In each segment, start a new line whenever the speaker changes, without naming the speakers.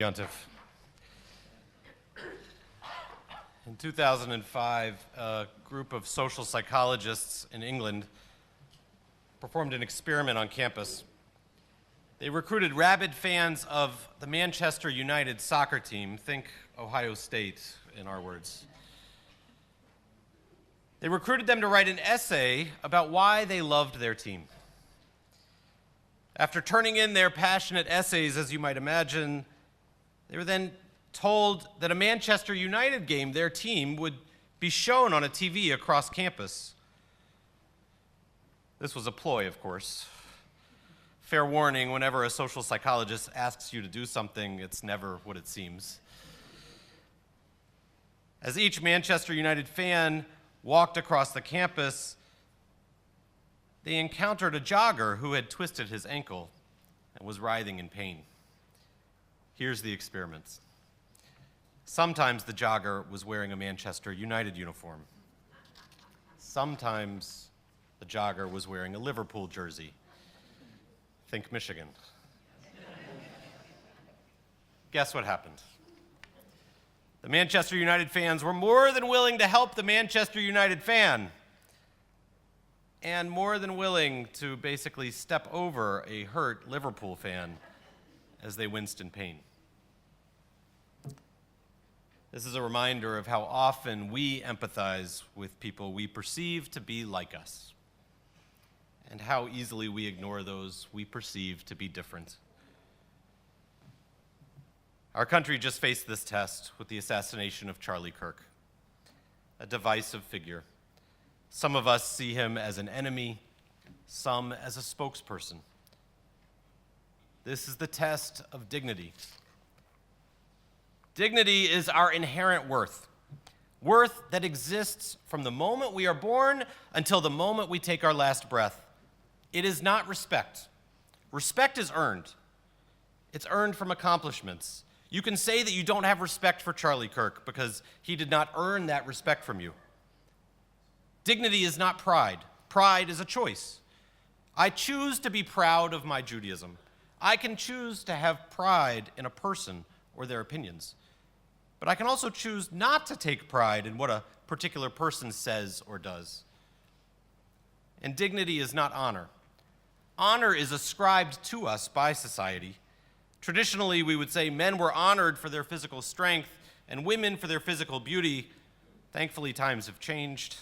Yontif. In 2005, a group of social psychologists in England performed an experiment on campus. They recruited rabid fans of the Manchester United soccer team, think Ohio State in our words. They recruited them to write an essay about why they loved their team. After turning in their passionate essays, as you might imagine, they were then told that a Manchester United game, their team, would be shown on a TV across campus. This was a ploy, of course. Fair warning, whenever a social psychologist asks you to do something, it's never what it seems. As each Manchester United fan walked across the campus, they encountered a jogger who had twisted his ankle and was writhing in pain. Here's the experiment. Sometimes the jogger was wearing a Manchester United uniform. Sometimes the jogger was wearing a Liverpool jersey. Think Michigan. Guess what happened? The Manchester United fans were more than willing to help the Manchester United fan, and more than willing to basically step over a hurt Liverpool fan as they winced in pain. This is a reminder of how often we empathize with people we perceive to be like us, and how easily we ignore those we perceive to be different. Our country just faced this test with the assassination of Charlie Kirk, a divisive figure. Some of us see him as an enemy, some as a spokesperson. This is the test of dignity. Dignity is our inherent worth that exists from the moment we are born until the moment we take our last breath. It is not respect. Respect is earned. It's earned from accomplishments. You can say that you don't have respect for Charlie Kirk because he did not earn that respect from you. Dignity is not pride. Pride is a choice. I choose to be proud of my Judaism. I can choose to have pride in a person or their opinions. But I can also choose not to take pride in what a particular person says or does. And dignity is not honor. Honor is ascribed to us by society. Traditionally, we would say men were honored for their physical strength and women for their physical beauty. Thankfully, times have changed.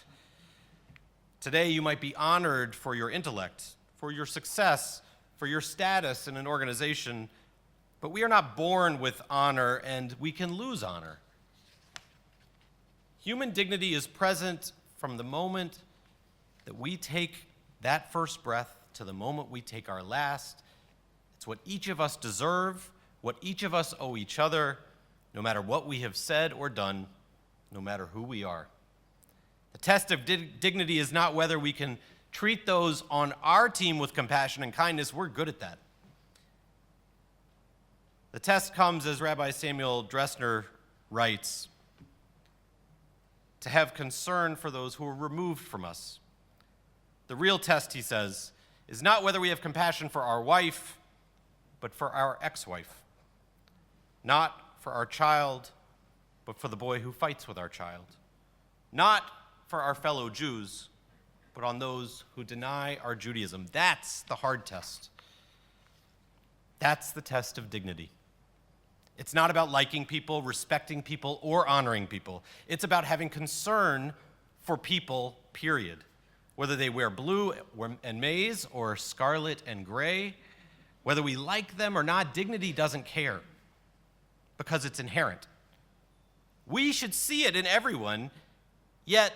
Today, you might be honored for your intellect, for your success, for your status in an organization, but we are not born with honor, and we can lose honor. Human dignity is present from the moment that we take that first breath to the moment we take our last. It's what each of us deserve, what each of us owe each other, no matter what we have said or done, no matter who we are. The test of dignity is not whether we can treat those on our team with compassion and kindness. We're good at that. The test comes, as Rabbi Samuel Dressner writes, to have concern for those who are removed from us. The real test, he says, is not whether we have compassion for our wife, but for our ex-wife. Not for our child, but for the boy who fights with our child. Not for our fellow Jews, but on those who deny our Judaism. That's the hard test. That's the test of dignity. It's not about liking people, respecting people, or honoring people. It's about having concern for people, period. Whether they wear blue and maize or scarlet and gray, whether we like them or not, dignity doesn't care because it's inherent. We should see it in everyone, yet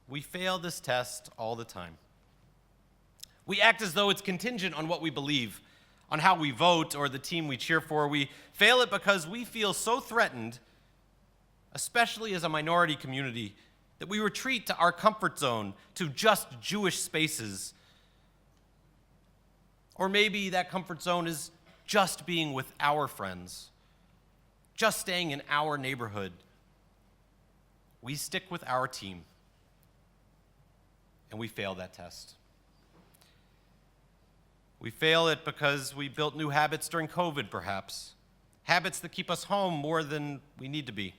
we fail this test all the time. We act as though it's contingent on what we believe, on how we vote or the team we cheer for. We fail it because we feel so threatened, especially as a minority community, that we retreat to our comfort zone, to just Jewish spaces. Or maybe that comfort zone is just being with our friends, just staying in our neighborhood. We stick with our team, and we fail that test. We fail it because we built new habits during COVID, perhaps. habits that keep us home more than we need to be,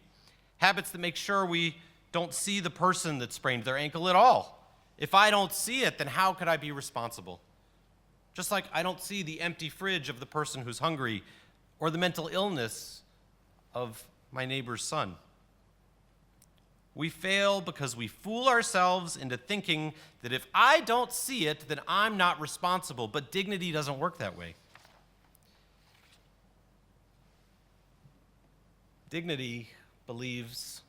habits that make sure we don't see the person that sprained their ankle at all. If I don't see it, then how could I be responsible? Just like I don't see the empty fridge of the person who's hungry or the mental illness of my neighbor's son. We fail because we fool ourselves into thinking that if I don't see it, then I'm not responsible. But dignity doesn't work that way. Dignity believes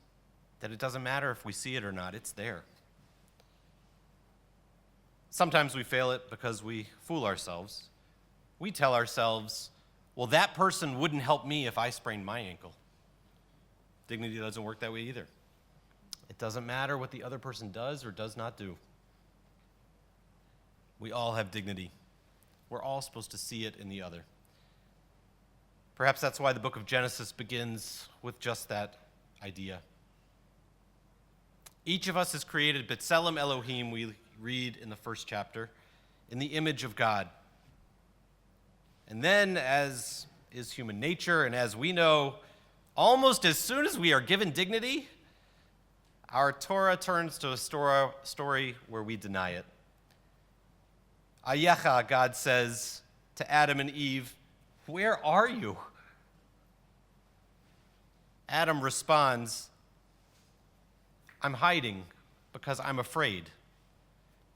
that it doesn't matter if we see it or not, it's there. Sometimes we fail it because we fool ourselves. We tell ourselves, well, that person wouldn't help me if I sprained my ankle. Dignity doesn't work that way either. It doesn't matter what the other person does or does not do. We all have dignity. We're all supposed to see it in the other. Perhaps that's why the book of Genesis begins with just that idea. Each of us is created, B'Tselem Elohim, we read in the first chapter, in the image of God. And then, as is human nature, and as we know, almost as soon as we are given dignity, our Torah turns to a story where we deny it. Ayecha, God says to Adam and Eve, where are you? Adam responds, I'm hiding because I'm afraid.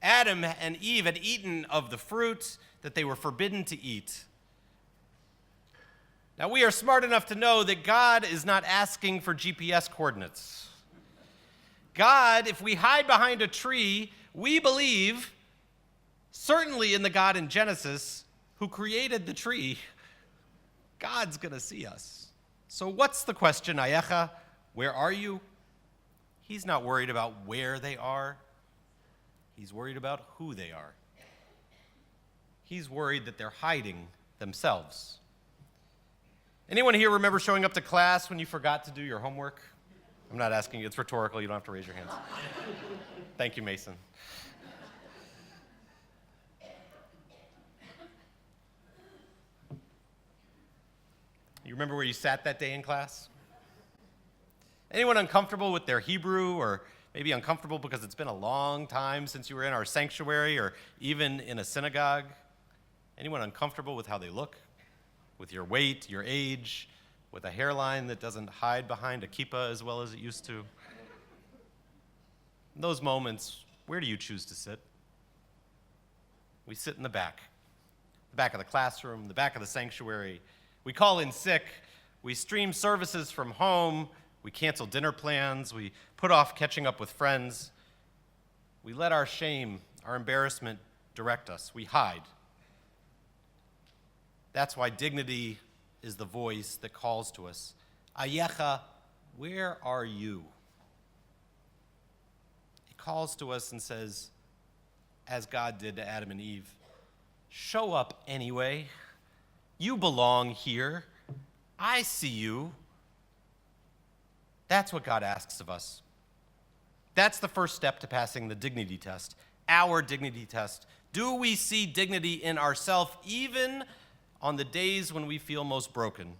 Adam and Eve had eaten of the fruit that they were forbidden to eat. Now, we are smart enough to know that God is not asking for GPS coordinates. God, if we hide behind a tree, we believe, certainly in the God in Genesis who created the tree, God's going to see us. So what's the question, Ayecha? Where are you? He's not worried about where they are. He's worried about who they are. He's worried that they're hiding themselves. Anyone here remember showing up to class when you forgot to do your homework? I'm not asking you. It's rhetorical. You don't have to raise your hands. Thank you, Mason. You remember where you sat that day in class? Anyone uncomfortable with their Hebrew, or maybe uncomfortable because it's been a long time since you were in our sanctuary or even in a synagogue? Anyone uncomfortable with how they look, with your weight, your age, with a hairline that doesn't hide behind a kippah as well as it used to? In those moments, where do you choose to sit? We sit in the back of the classroom, the back of the sanctuary. We call in sick. We stream services from home. We cancel dinner plans. We put off catching up with friends. We let our shame, our embarrassment direct us. We hide. That's why dignity is the voice that calls to us. Ayecha, where are you? It calls to us and says, as God did to Adam and Eve, show up anyway. You belong here. I see you. That's what God asks of us. That's the first step to passing the dignity test, our dignity test. Do we see dignity in ourselves even on the days when we feel most broken?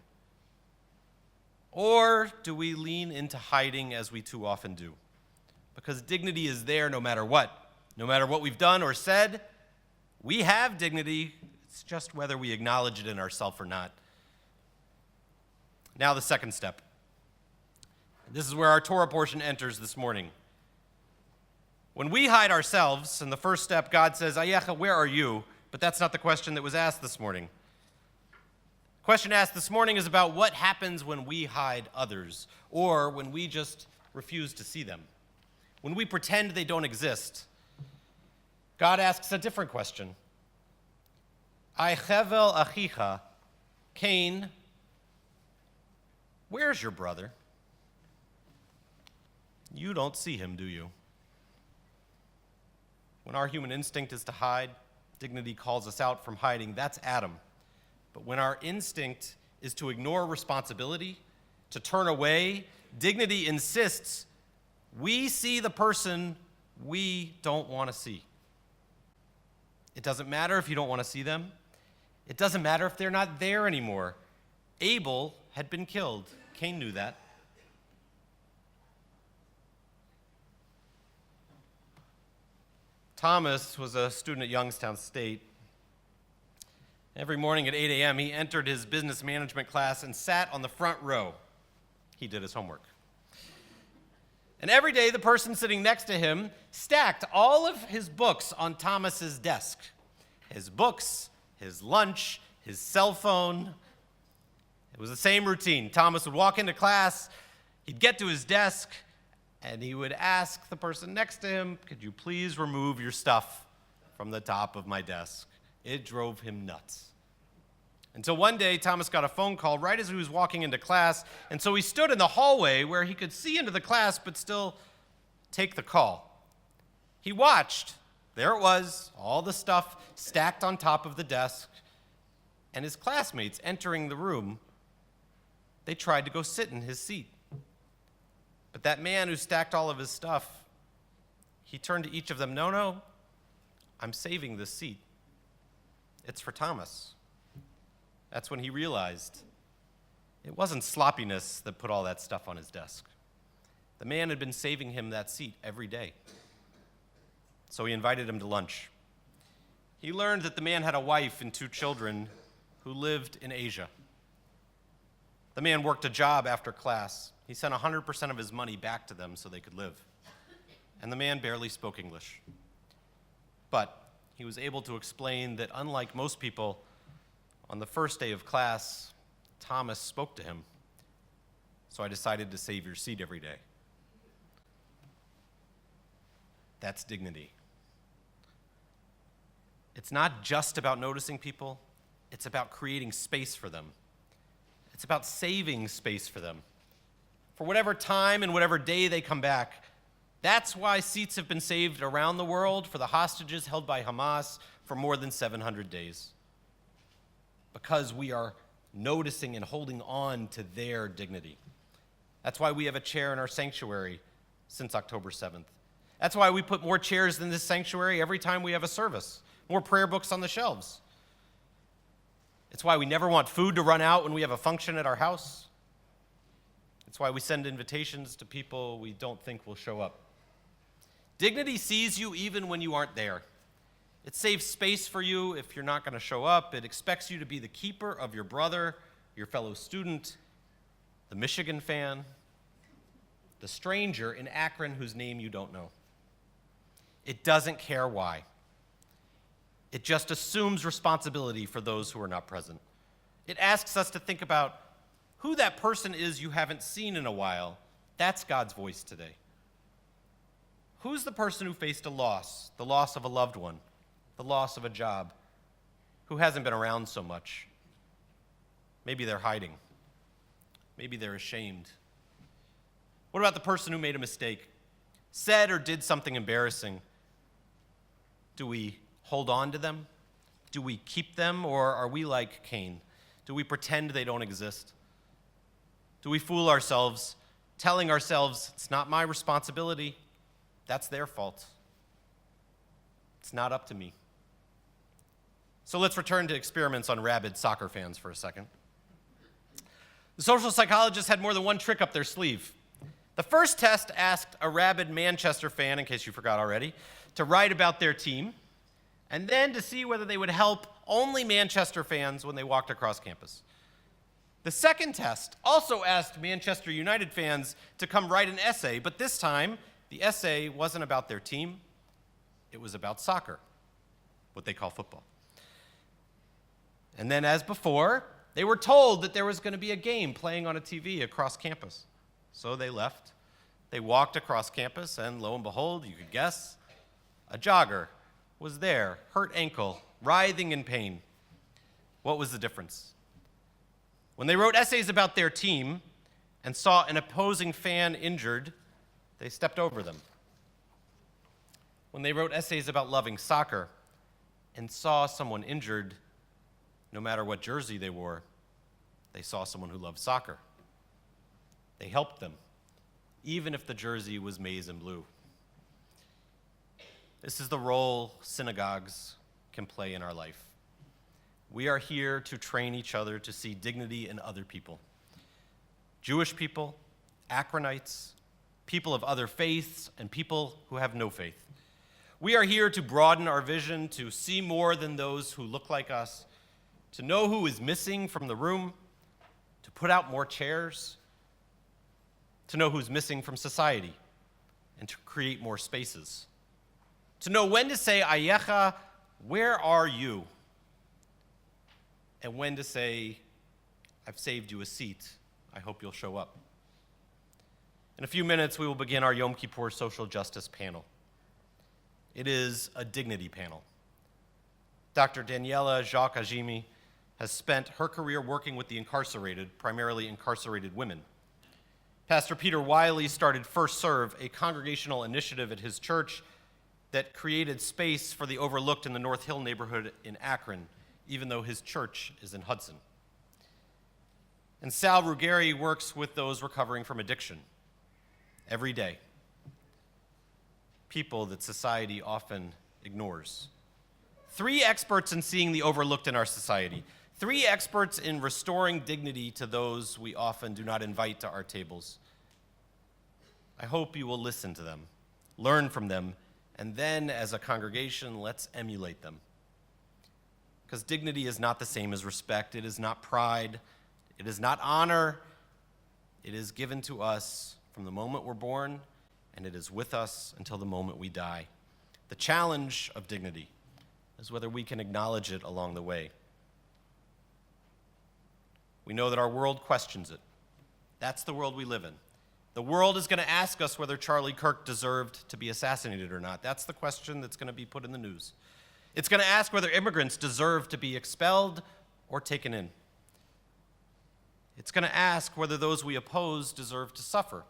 Or do we lean into hiding as we too often do? Because dignity is there no matter what. No matter what we've done or said, we have dignity. It's just whether we acknowledge it in ourselves or not. Now the second step. This is where our Torah portion enters this morning. When we hide ourselves, in the first step, God says, Ayecha, where are you? But that's not the question that was asked this morning. The question asked this morning is about what happens when we hide others, or when we just refuse to see them, when we pretend they don't exist. God asks a different question. Aichevel achicha, Cain, where's your brother? You don't see him, do you? When our human instinct is to hide, dignity calls us out from hiding. That's Adam. But when our instinct is to ignore responsibility, to turn away, dignity insists we see the person we don't want to see. It doesn't matter if you don't want to see them. It doesn't matter if they're not there anymore. Abel had been killed. Cain knew that. Thomas was a student at Youngstown State. Every morning at 8 a.m., he entered his business management class and sat on the front row. He did his homework. And every day, the person sitting next to him stacked all of his books on Thomas's desk. His books, his lunch, his cell phone. It was the same routine. Thomas would walk into class, he'd get to his desk, and he would ask the person next to him, "Could you please remove your stuff from the top of my desk?" It drove him nuts. Until one day, Thomas got a phone call right as he was walking into class, and so he stood in the hallway where he could see into the class but still take the call. He watched. There it was, all the stuff stacked on top of the desk, and his classmates entering the room, they tried to go sit in his seat. But that man who stacked all of his stuff, he turned to each of them, "No, I'm saving this seat. It's for Thomas." That's when he realized it wasn't sloppiness that put all that stuff on his desk. The man had been saving him that seat every day. So he invited him to lunch. He learned that the man had a wife and 2 children who lived in Asia. The man worked a job after class. He sent 100% of his money back to them so they could live. And the man barely spoke English. But he was able to explain that unlike most people, on the first day of class, Thomas spoke to him. "So I decided to save your seat every day." That's dignity. It's not just about noticing people, it's about creating space for them. It's about saving space for them. For whatever time and whatever day they come back, that's why seats have been saved around the world for the hostages held by Hamas for more than 700 days. Because we are noticing and holding on to their dignity. That's why we have a chair in our sanctuary since October 7th. That's why we put more chairs in this sanctuary every time we have a service, more prayer books on the shelves. It's why we never want food to run out when we have a function at our house. It's why we send invitations to people we don't think will show up. Dignity sees you even when you aren't there. It saves space for you if you're not going to show up. It expects you to be the keeper of your brother, your fellow student, the Michigan fan, the stranger in Akron whose name you don't know. It doesn't care why. It just assumes responsibility for those who are not present. It asks us to think about who that person is you haven't seen in a while. That's God's voice today. Who's the person who faced a loss, the loss of a loved one, the loss of a job, who hasn't been around so much? Maybe they're hiding. Maybe they're ashamed. What about the person who made a mistake, said or did something embarrassing? Do we hold on to them? Do we keep them, or are we like Cain? Do we pretend they don't exist? Do we fool ourselves, telling ourselves, "It's not my responsibility, that's their fault. It's not up to me"? So let's return to experiments on rabid soccer fans for a second. The social psychologists had more than one trick up their sleeve. The first test asked a rabid Manchester fan, in case you forgot already, to write about their team, and then to see whether they would help only Manchester fans when they walked across campus. The second test also asked Manchester United fans to come write an essay, but this time the essay wasn't about their team, it was about soccer, what they call football. And then, as before, they were told that there was going to be a game playing on a TV across campus. So they left. They walked across campus, and lo and behold, you could guess, a jogger was there, hurt ankle, writhing in pain. What was the difference? When they wrote essays about their team and saw an opposing fan injured, they stepped over them. When they wrote essays about loving soccer and saw someone injured, no matter what jersey they wore, they saw someone who loved soccer. They helped them, even if the jersey was maize and blue. This is the role synagogues can play in our life. We are here to train each other to see dignity in other people. Jewish people, Akronites, people of other faiths, and people who have no faith. We are here to broaden our vision, to see more than those who look like us, to know who is missing from the room, to put out more chairs, to know who's missing from society, and to create more spaces. To know when to say, Ayecha, where are you? And when to say, I've saved you a seat. I hope you'll show up. In a few minutes, we will begin our Yom Kippur social justice panel. It is a dignity panel. Dr. Daniela Jacques Agimi has spent her career working with the incarcerated, primarily incarcerated women. Pastor Peter Wiley started First Serve, a congregational initiative at his church that created space for the overlooked in the North Hill neighborhood in Akron, even though his church is in Hudson. And Sal Ruggieri works with those recovering from addiction every day, people that society often ignores. 3 experts in seeing the overlooked in our society, 3 experts in restoring dignity to those we often do not invite to our tables. I hope you will listen to them, learn from them, and then as a congregation, let's emulate them. Because dignity is not the same as respect. It is not pride. It is not honor. It is given to us from the moment we're born, and it is with us until the moment we die. The challenge of dignity is whether we can acknowledge it along the way. We know that our world questions it. That's the world we live in. The world is going to ask us whether Charlie Kirk deserved to be assassinated or not. That's the question that's going to be put in the news. It's going to ask whether immigrants deserve to be expelled or taken in. It's going to ask whether those we oppose deserve to suffer,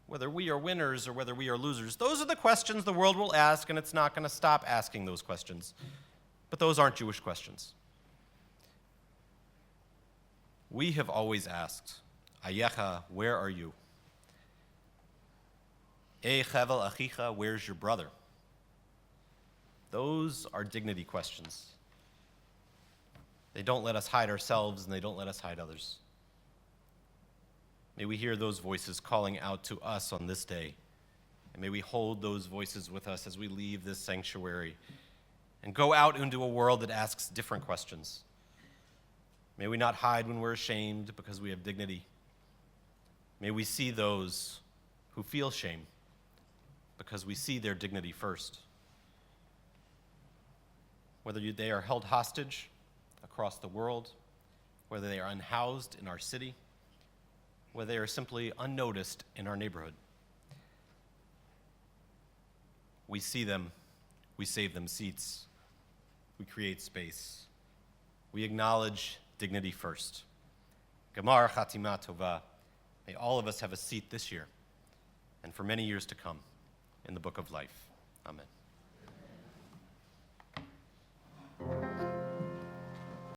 whether we are winners or whether we are losers. Those are the questions the world will ask, and it's not going to stop asking those questions. But those aren't Jewish questions. We have always asked, Ayecha, where are you? Ei chevel achicha, where's your brother? Those are dignity questions. They don't let us hide ourselves, and they don't let us hide others. May we hear those voices calling out to us on this day, and may we hold those voices with us as we leave this sanctuary and go out into a world that asks different questions. May we not hide when we're ashamed because we have dignity. May we see those who feel shame because we see their dignity first. Whether they are held hostage across the world, whether they are unhoused in our city, whether they are simply unnoticed in our neighborhood. We see them, we save them seats, we create space, we acknowledge dignity first. Gamar Chatima Tova. May all of us have a seat this year and for many years to come in the book of life. Amen.